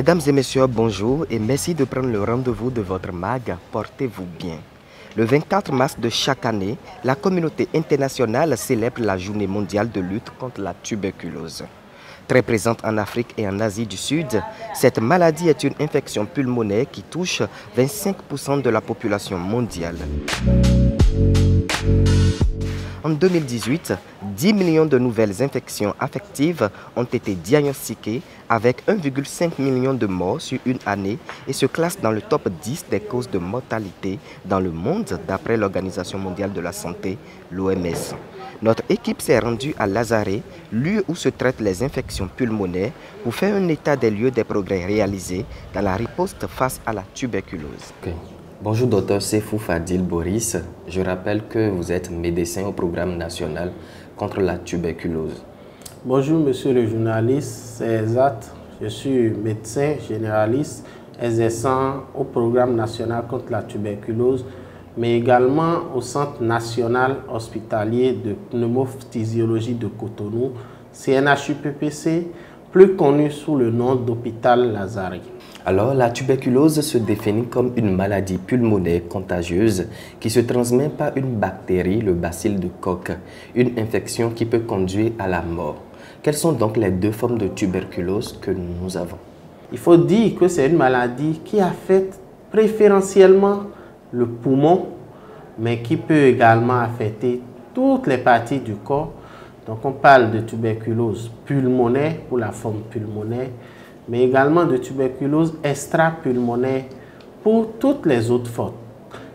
Mesdames et messieurs, bonjour et merci de prendre le rendez-vous de votre MAG. Portez-vous bien. Le 24 mars de chaque année, la communauté internationale célèbre la journée mondiale de lutte contre la tuberculose. Très présente en Afrique et en Asie du Sud, cette maladie est une infection pulmonaire qui touche 25% de la population mondiale. En 2018, 10 millions de nouvelles infections affectives ont été diagnostiquées avec 1,5 million de morts sur une année et se classe dans le top 10 des causes de mortalité dans le monde d'après l'Organisation mondiale de la santé, l'OMS. Notre équipe s'est rendue à Lazare, lieu où se traitent les infections pulmonaires, pour faire un état des lieux des progrès réalisés dans la riposte face à la tuberculose. Bonjour Dr Sefou Fadil Boris, je rappelle que vous êtes médecin au programme national contre la tuberculose. Bonjour monsieur le journaliste, c'est exact, je suis médecin généraliste exerçant au programme national contre la tuberculose, mais également au Centre national hospitalier de pneumophysiologie de Cotonou, CNHUPPC, plus connu sous le nom d'hôpital Lazare. Alors, la tuberculose se définit comme une maladie pulmonaire contagieuse qui se transmet par une bactérie, le bacille de Koch, une infection qui peut conduire à la mort. Quelles sont donc les deux formes de tuberculose que nous avons? Il faut dire que c'est une maladie qui affecte préférentiellement le poumon, mais qui peut également affecter toutes les parties du corps. Donc on parle de tuberculose pulmonaire pour la forme pulmonaire, mais également de tuberculose extra-pulmonaire pour toutes les autres formes.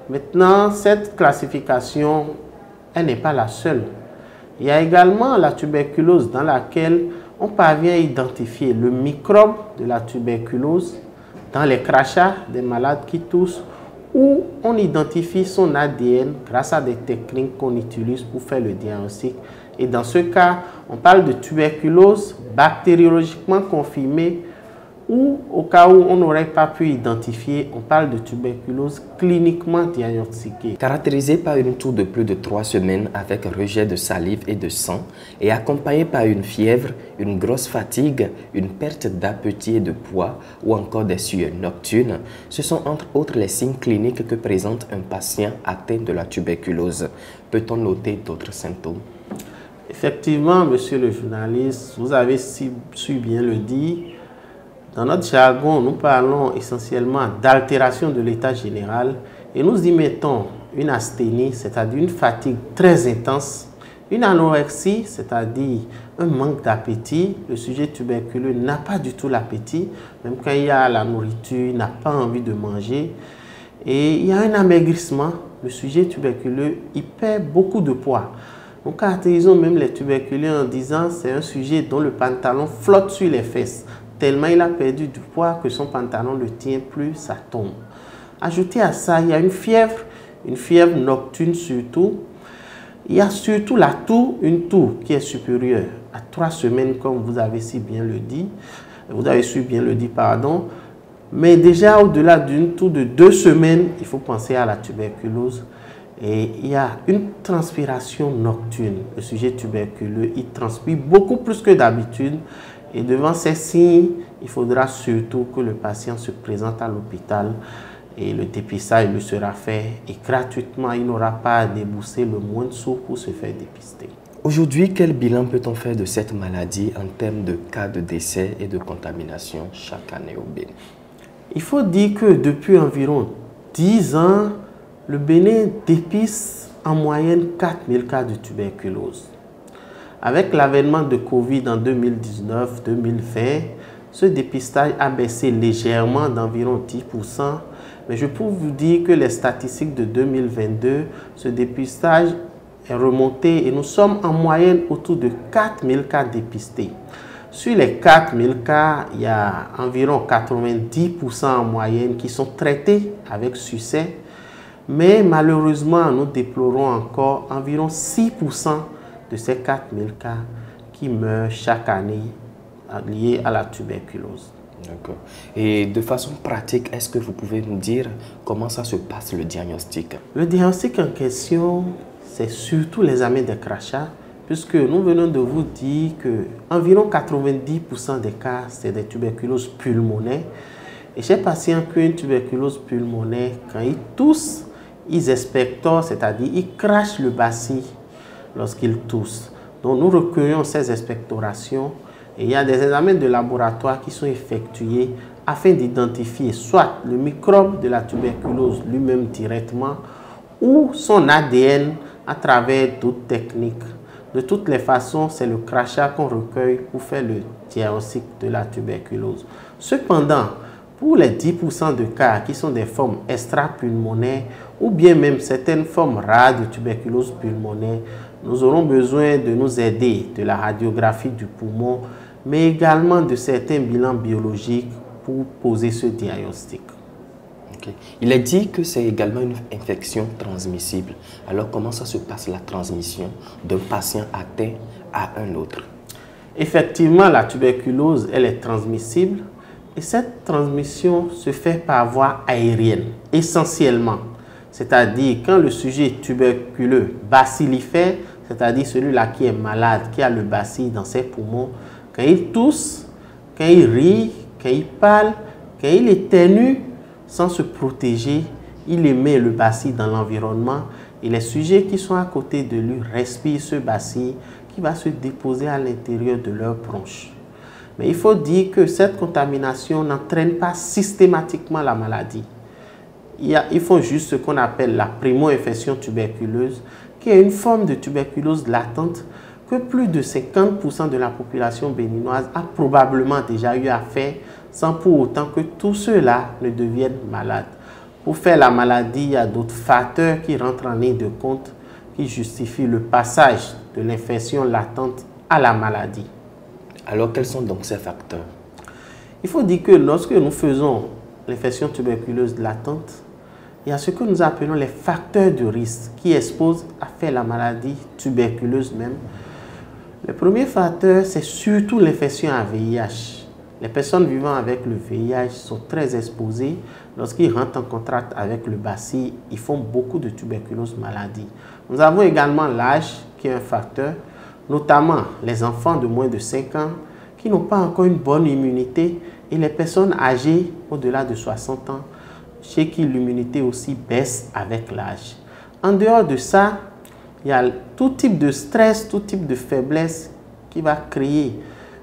Maintenant, cette classification, elle n'est pas la seule. Il y a également la tuberculose dans laquelle on parvient à identifier le microbe de la tuberculose dans les crachats des malades qui toussent, où on identifie son ADN grâce à des techniques qu'on utilise pour faire le diagnostic. Et dans ce cas, on parle de tuberculose bactériologiquement confirmée, ou au cas où on n'aurait pas pu identifier, on parle de tuberculose cliniquement diagnostiquée. Caractérisée par une toux de plus de 3 semaines avec rejet de salive et de sang et accompagnée par une fièvre, une grosse fatigue, une perte d'appétit et de poids ou encore des sueurs nocturnes, ce sont entre autres les signes cliniques que présente un patient atteint de la tuberculose. Peut-on noter d'autres symptômes? Effectivement, monsieur le journaliste, vous avez su bien le dire. Dans notre jargon, nous parlons essentiellement d'altération de l'état général et nous y mettons une asthénie, c'est-à-dire une fatigue très intense, une anorexie, c'est-à-dire un manque d'appétit. Le sujet tuberculeux n'a pas du tout l'appétit, même quand il y a la nourriture, il n'a pas envie de manger. Et il y a un amaigrissement. Le sujet tuberculeux, il perd beaucoup de poids. Nous caractérisons même les tuberculeux en disant que c'est un sujet dont le pantalon flotte sur les fesses. Tellement il a perdu du poids que son pantalon ne tient plus, ça tombe. Ajouté à ça, il y a une fièvre nocturne surtout. Il y a surtout la toux, une toux qui est supérieure à 3 semaines, comme vous avez su bien le dire. Mais déjà au-delà d'une toux de 2 semaines, il faut penser à la tuberculose. Et il y a une transpiration nocturne. Le sujet tuberculeux, il transpire beaucoup plus que d'habitude. Et devant ces signes, il faudra surtout que le patient se présente à l'hôpital et le dépistage lui sera fait. Et gratuitement, il n'aura pas à débourser le moindre sou pour se faire dépister. Aujourd'hui, quel bilan peut-on faire de cette maladie en termes de cas de décès et de contamination chaque année au Bénin? Il faut dire que depuis environ 10 ans, le Bénin dépiste en moyenne 4000 cas de tuberculose. Avec l'avènement de Covid en 2019-2020, ce dépistage a baissé légèrement d'environ 10%, mais je peux vous dire que les statistiques de 2022, ce dépistage est remonté et nous sommes en moyenne autour de 4000 cas dépistés. Sur les 4000 cas, il y a environ 90% en moyenne qui sont traités avec succès, mais malheureusement, nous déplorons encore environ 6% de ces 4000 cas qui meurent chaque année liés à la tuberculose. D'accord. Et de façon pratique, est-ce que vous pouvez nous dire comment ça se passe le diagnostic? Le diagnostic en question, c'est surtout l'examen des crachats, puisque nous venons de vous dire que environ 90% des cas, c'est des tuberculoses pulmonaires. Et chez les patients qui ont une tuberculose pulmonaire, quand ils toussent, ils expectorent, c'est-à-dire ils crachent le bacille lorsqu'ils toussent. Donc nous recueillons ces expectorations et il y a des examens de laboratoire qui sont effectués afin d'identifier soit le microbe de la tuberculose lui-même directement ou son ADN à travers d'autres techniques. De toutes les façons, c'est le crachat qu'on recueille pour faire le diagnostic de la tuberculose. Cependant, pour les 10% de cas qui sont des formes extra-pulmonaires ou bien même certaines formes rares de tuberculose pulmonaire, nous aurons besoin de nous aider de la radiographie du poumon, mais également de certains bilans biologiques pour poser ce diagnostic. Okay. Il est dit que c'est également une infection transmissible. Alors comment ça se passe la transmission d'un patient atteint à un autre? Effectivement, la tuberculose, elle est transmissible et cette transmission se fait par voie aérienne, essentiellement. C'est-à-dire quand le sujet est tuberculeux bacillifère, c'est-à-dire celui-là qui est malade, qui a le bacille dans ses poumons, quand il tousse, quand il rit, quand il parle, quand il éternue, sans se protéger, il émet le bacille dans l'environnement et les sujets qui sont à côté de lui respirent ce bacille qui va se déposer à l'intérieur de leurs bronches. Mais il faut dire que cette contamination n'entraîne pas systématiquement la maladie. Ils font juste ce qu'on appelle la primo-infection tuberculeuse, qui est une forme de tuberculose latente que plus de 50% de la population béninoise a probablement déjà eu à faire, sans pour autant que tous ceux-là ne deviennent malades. Pour faire la maladie, il y a d'autres facteurs qui rentrent en ligne de compte, qui justifient le passage de l'infection latente à la maladie. Alors, quels sont donc ces facteurs? Il faut dire que lorsque nous faisons l'infection tuberculeuse latente, il y a ce que nous appelons les facteurs de risque qui exposent à faire la maladie tuberculeuse même. Le premier facteur, c'est surtout l'infection à VIH. Les personnes vivant avec le VIH sont très exposées. Lorsqu'ils rentrent en contact avec le bacille, ils font beaucoup de tuberculose maladie. Nous avons également l'âge qui est un facteur, notamment les enfants de moins de 5 ans qui n'ont pas encore une bonne immunité et les personnes âgées au-delà de 60 ans chez qui l'immunité aussi baisse avec l'âge. En dehors de ça, il y a tout type de stress, tout type de faiblesse qui va créer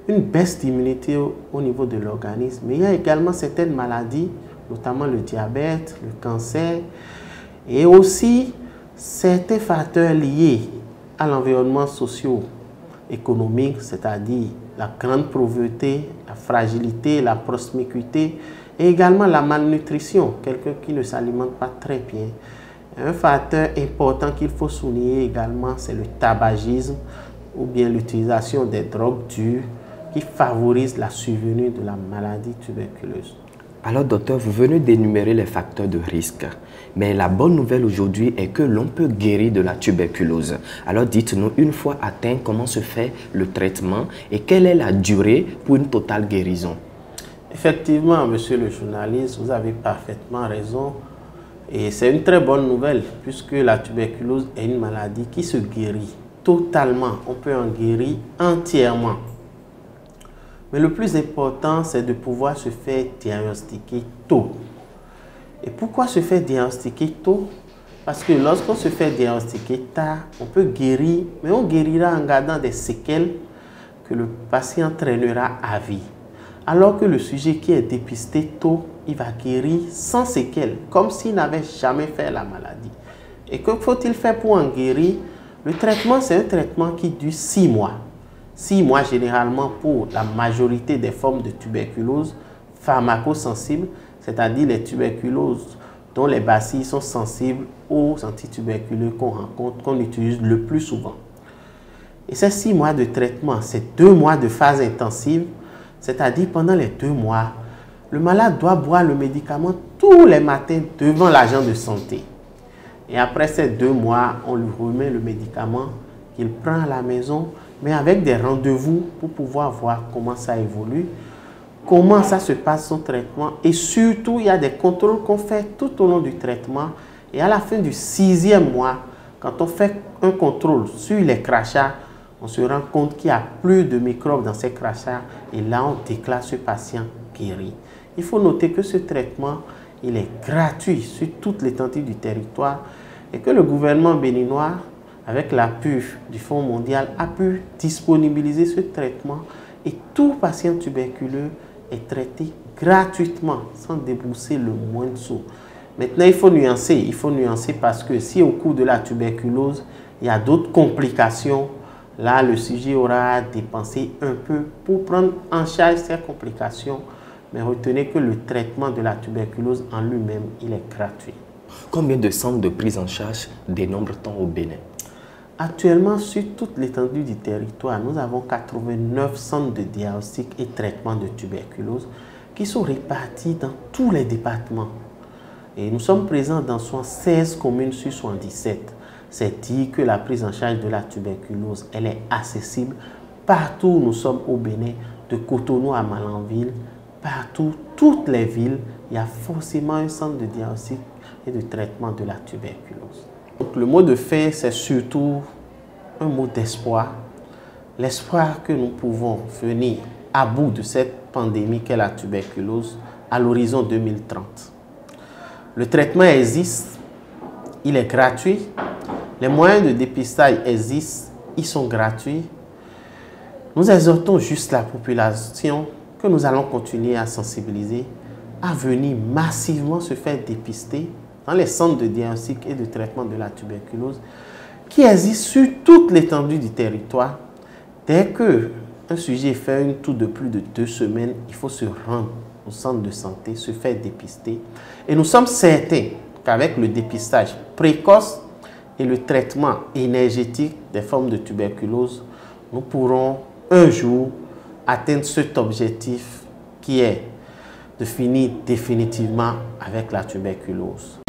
une baisse d'immunité au niveau de l'organisme. Mais il y a également certaines maladies, notamment le diabète, le cancer, et aussi certains facteurs liés à l'environnement socio-économique, c'est-à-dire la grande pauvreté, la fragilité, la promiscuité, et également la malnutrition, quelqu'un qui ne s'alimente pas très bien. Un facteur important qu'il faut souligner également, c'est le tabagisme ou bien l'utilisation des drogues dures qui favorisent la survenue de la maladie tuberculeuse. Alors, docteur, vous venez d'énumérer les facteurs de risque. Mais la bonne nouvelle aujourd'hui est que l'on peut guérir de la tuberculose. Alors, dites-nous, une fois atteint, comment se fait le traitement et quelle est la durée pour une totale guérison? Effectivement, monsieur le journaliste, vous avez parfaitement raison. Et c'est une très bonne nouvelle puisque la tuberculose est une maladie qui se guérit totalement. On peut en guérir entièrement. Mais le plus important, c'est de pouvoir se faire diagnostiquer tôt. Et pourquoi se faire diagnostiquer tôt? Parce que lorsqu'on se fait diagnostiquer tard, on peut guérir, mais on guérira en gardant des séquelles que le patient traînera à vie. Alors que le sujet qui est dépisté tôt, il va guérir sans séquelles, comme s'il n'avait jamais fait la maladie. Et que faut-il faire pour en guérir? Le traitement, c'est un traitement qui dure 6 mois. 6 mois généralement pour la majorité des formes de tuberculose pharmacosensibles, c'est-à-dire les tuberculoses dont les bacilles sont sensibles aux antituberculeux qu'on rencontre, qu'on utilise le plus souvent. Et ces 6 mois de traitement, c'est 2 mois de phase intensive, c'est-à-dire pendant les 2 mois, le malade doit boire le médicament tous les matins devant l'agent de santé. Et après ces 2 mois, on lui remet le médicament qu'il prend à la maison, mais avec des rendez-vous pour pouvoir voir comment ça évolue, comment ça se passe son traitement. Et surtout, il y a des contrôles qu'on fait tout au long du traitement. Et à la fin du 6e mois, quand on fait un contrôle sur les crachats, on se rend compte qu'il y a plus de microbes dans ces crachats et là, on déclare ce patient guéri. Il faut noter que ce traitement, il est gratuit sur toute l'étendue du territoire et que le gouvernement béninois, avec l'appui du Fonds mondial, a pu disponibiliser ce traitement et tout patient tuberculeux est traité gratuitement sans débourser le moindre sou. Maintenant, il faut nuancer parce que si au cours de la tuberculose, il y a d'autres complications, là, le sujet aura dépensé un peu pour prendre en charge ces complications. Mais retenez que le traitement de la tuberculose en lui-même, il est gratuit. Combien de centres de prise en charge dénombre-t-on au Bénin? Actuellement, sur toute l'étendue du territoire, nous avons 89 centres de diagnostic et traitement de tuberculose qui sont répartis dans tous les départements. Et nous sommes présents dans 16 communes sur 77. C'est dire que la prise en charge de la tuberculose, elle est accessible partout où nous sommes au Bénin, de Cotonou à Malanville, partout, toutes les villes, il y a forcément un centre de diagnostic et de traitement de la tuberculose. Donc, le mot de fin, c'est surtout un mot d'espoir. L'espoir que nous pouvons venir à bout de cette pandémie qu'est la tuberculose à l'horizon 2030. Le traitement existe, il est gratuit. Les moyens de dépistage existent, ils sont gratuits. Nous exhortons juste la population que nous allons continuer à sensibiliser à venir massivement se faire dépister dans les centres de diagnostic et de traitement de la tuberculose qui existent sur toute l'étendue du territoire. Dès qu'un sujet fait une tour de plus de 2 semaines, il faut se rendre au centre de santé, se faire dépister. Et nous sommes certains qu'avec le dépistage précoce et le traitement énergétique des formes de tuberculose, nous pourrons un jour atteindre cet objectif qui est de finir définitivement avec la tuberculose.